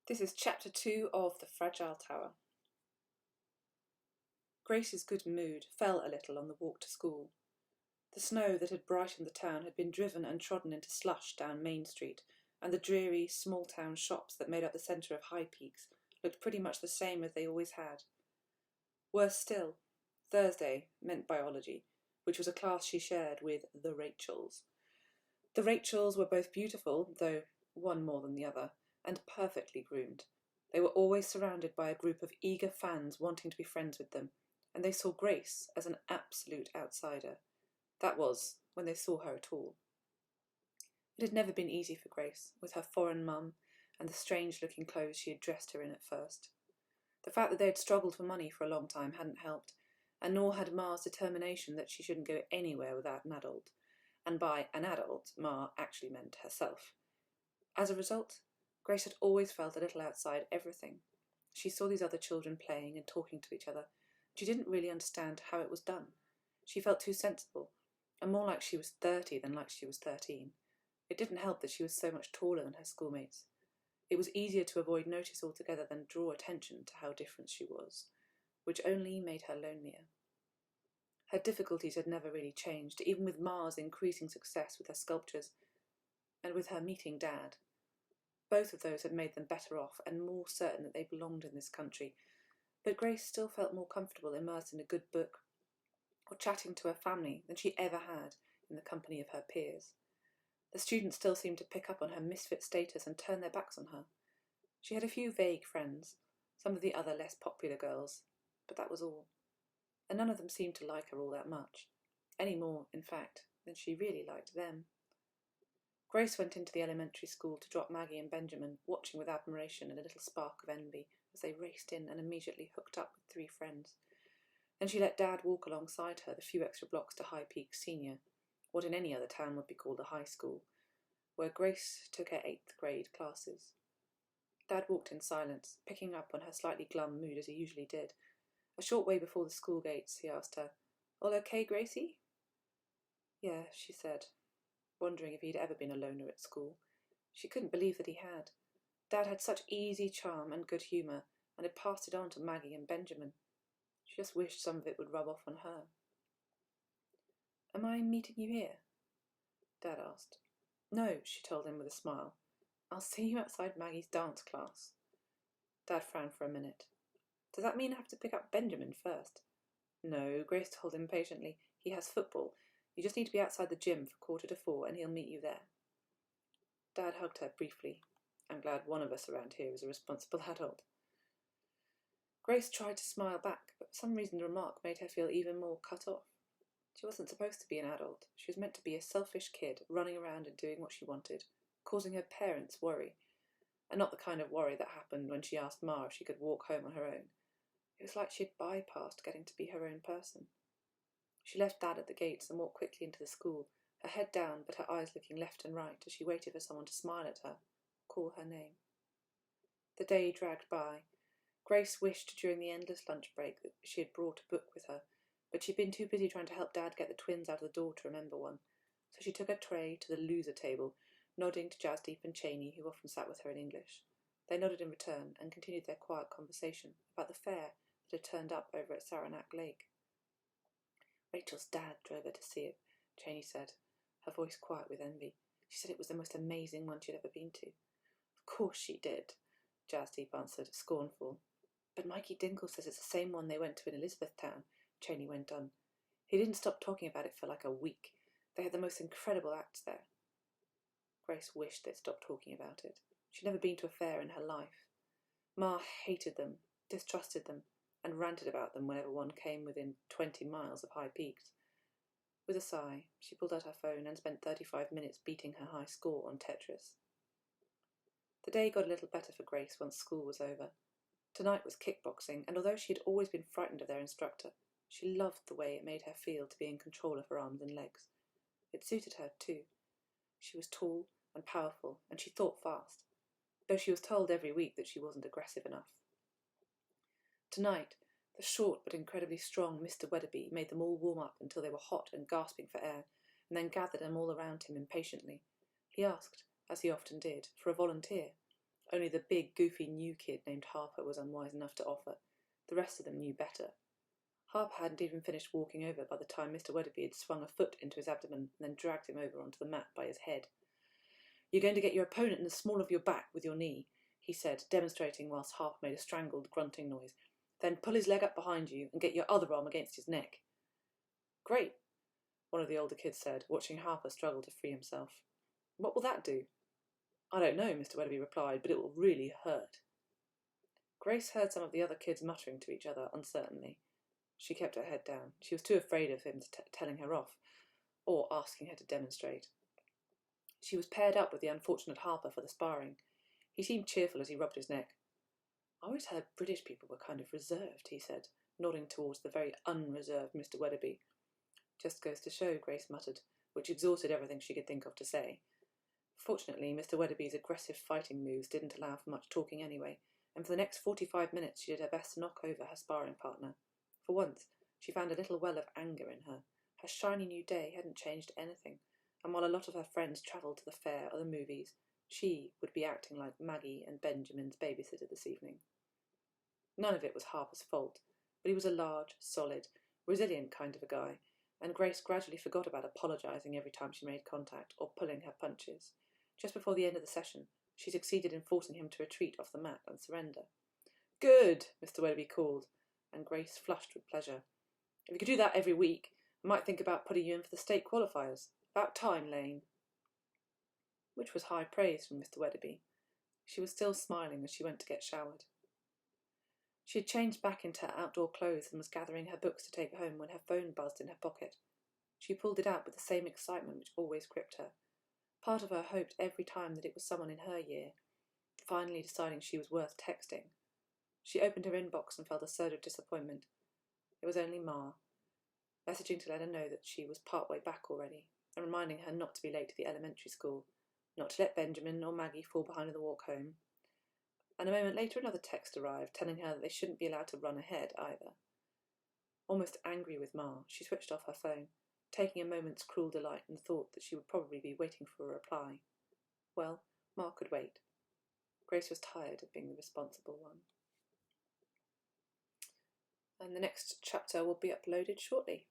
This is Chapter 2 of The Fragile Tower. Grace's good mood fell a little on the walk to school. The snow that had brightened the town had been driven and trodden into slush down Main Street, and the dreary, small-town shops that made up the centre of High Peaks looked pretty much the same as they always had. Worse still, Thursday meant biology, which was a class she shared with the Rachels. The Rachels were both beautiful, though one more than the other, and perfectly groomed. They were always surrounded by a group of eager fans wanting to be friends with them, and they saw Grace as an absolute outsider. That was, when they saw her at all. It had never been easy for Grace, with her foreign mum and the strange-looking clothes she had dressed her in at first. The fact that they had struggled for money for a long time hadn't helped, and nor had Ma's determination that she shouldn't go anywhere without an adult. And by an adult, Ma actually meant herself. As a result, Grace had always felt a little outside everything. She saw these other children playing and talking to each other. She didn't really understand how it was done. She felt too sensible, and more like she was 30 than like she was 13. It didn't help that she was so much taller than her schoolmates. It was easier to avoid notice altogether than draw attention to how different she was, which only made her lonelier. Her difficulties had never really changed, even with Ma's increasing success with her sculptures, and with her meeting Dad. Both of those had made them better off and more certain that they belonged in this country, but Grace still felt more comfortable immersed in a good book or chatting to her family than she ever had in the company of her peers. The students still seemed to pick up on her misfit status and turn their backs on her. She had a few vague friends, some of the other less popular girls, but that was all. And none of them seemed to like her all that much, any more, in fact, than she really liked them. Grace went into the elementary school to drop Maggie and Benjamin, watching with admiration and a little spark of envy as they raced in and immediately hooked up with 3 friends. Then she let Dad walk alongside her the few extra blocks to High Peaks Senior, what in any other town would be called a high school, where Grace took her 8th grade classes. Dad walked in silence, picking up on her slightly glum mood as he usually did. A short way before the school gates, he asked her, "All okay, Gracie?" "Yeah," she said, wondering if he'd ever been a loner at school. She couldn't believe that he had. Dad had such easy charm and good humour, and had passed it on to Maggie and Benjamin. She just wished some of it would rub off on her. "Am I meeting you here?" Dad asked. "No," she told him with a smile. "I'll see you outside Maggie's dance class." Dad frowned for a minute. "Does that mean I have to pick up Benjamin first?" "No," Grace told him patiently. "He has football. You just need to be outside the gym for 3:45 and he'll meet you there." Dad hugged her briefly. "I'm glad one of us around here is a responsible adult." Grace tried to smile back, but for some reason the remark made her feel even more cut off. She wasn't supposed to be an adult. She was meant to be a selfish kid, running around and doing what she wanted, causing her parents worry, and not the kind of worry that happened when she asked Ma if she could walk home on her own. It was like she had bypassed getting to be her own person. She left Dad at the gates and walked quickly into the school, her head down but her eyes looking left and right as she waited for someone to smile at her, call her name. The day dragged by. Grace wished during the endless lunch break that she had brought a book with her, but she'd been too busy trying to help Dad get the twins out of the door to remember one, so she took her tray to the loser table, nodding to Jasdeep and Cheney, who often sat with her in English. They nodded in return and continued their quiet conversation about the fair that had turned up over at Saranac Lake. "Rachel's dad drove her to see it," Cheney said, her voice quiet with envy. "She said it was the most amazing one she'd ever been to." "Of course she did," Jasdeep answered, scornful. "But Mikey Dinkle says it's the same one they went to in Elizabethtown," Cheney went on. "He didn't stop talking about it for like a week. They had the most incredible acts there." Grace wished they'd stopped talking about it. She'd never been to a fair in her life. Ma hated them, distrusted them, and ranted about them whenever one came within 20 miles of High Peaks. With a sigh, she pulled out her phone and spent 35 minutes beating her high score on Tetris. The day got a little better for Grace once school was over. Tonight was kickboxing, and although she had always been frightened of their instructor, she loved the way it made her feel to be in control of her arms and legs. It suited her, too. She was tall and powerful, and she thought fast, though she was told every week that she wasn't aggressive enough. Tonight, the short but incredibly strong Mr. Wedderby made them all warm up until they were hot and gasping for air, and then gathered them all around him impatiently. He asked, as he often did, for a volunteer, Only the big, goofy new kid named Harper was unwise enough to offer. The rest of them knew better. Harper hadn't even finished walking over by the time Mr. Wedderby had swung a foot into his abdomen and then dragged him over onto the mat by his head. "You're going to get your opponent in the small of your back with your knee," he said, demonstrating whilst Harper made a strangled, grunting noise. "Then pull his leg up behind you and get your other arm against his neck." "Great," one of the older kids said, watching Harper struggle to free himself. "What will that do?" "I don't know," Mr. Wedderby replied, "but it will really hurt." Grace heard some of the other kids muttering to each other uncertainly. She kept her head down. She was too afraid of him telling her off, or asking her to demonstrate. She was paired up with the unfortunate Harper for the sparring. He seemed cheerful as he rubbed his neck. "I always heard British people were kind of reserved," he said, nodding towards the very unreserved Mr. Wedderby. "Just goes to show," Grace muttered, which exhausted everything she could think of to say. Fortunately, Mr. Wedderby's aggressive fighting moves didn't allow for much talking anyway, and for the next 45 minutes she did her best to knock over her sparring partner. For once, she found a little well of anger in her. Her shiny new day hadn't changed anything, and while a lot of her friends travelled to the fair or the movies, she would be acting like Maggie and Benjamin's babysitter this evening. None of it was Harper's fault, but he was a large, solid, resilient kind of a guy, and Grace gradually forgot about apologising every time she made contact or pulling her punches. Just before the end of the session, she succeeded in forcing him to retreat off the mat and surrender. "Good," Mr. Wedderby called, and Grace flushed with pleasure. "If you could do that every week, I might think about putting you in for the state qualifiers. About time, Lane." Which was high praise from Mr. Wedderby. She was still smiling as she went to get showered. She had changed back into her outdoor clothes and was gathering her books to take home when her phone buzzed in her pocket. She pulled it out with the same excitement which always gripped her. Part of her hoped every time that it was someone in her year, finally deciding she was worth texting. She opened her inbox and felt a surge of disappointment. It was only Ma, messaging to let her know that she was part way back already, and reminding her not to be late to the elementary school, not to let Benjamin or Maggie fall behind on the walk home. And a moment later another text arrived, telling her that they shouldn't be allowed to run ahead either. Almost angry with Ma, she switched off her phone, taking a moment's cruel delight in the thought that she would probably be waiting for a reply. Well, Ma could wait. Grace was tired of being the responsible one. And the next chapter will be uploaded shortly.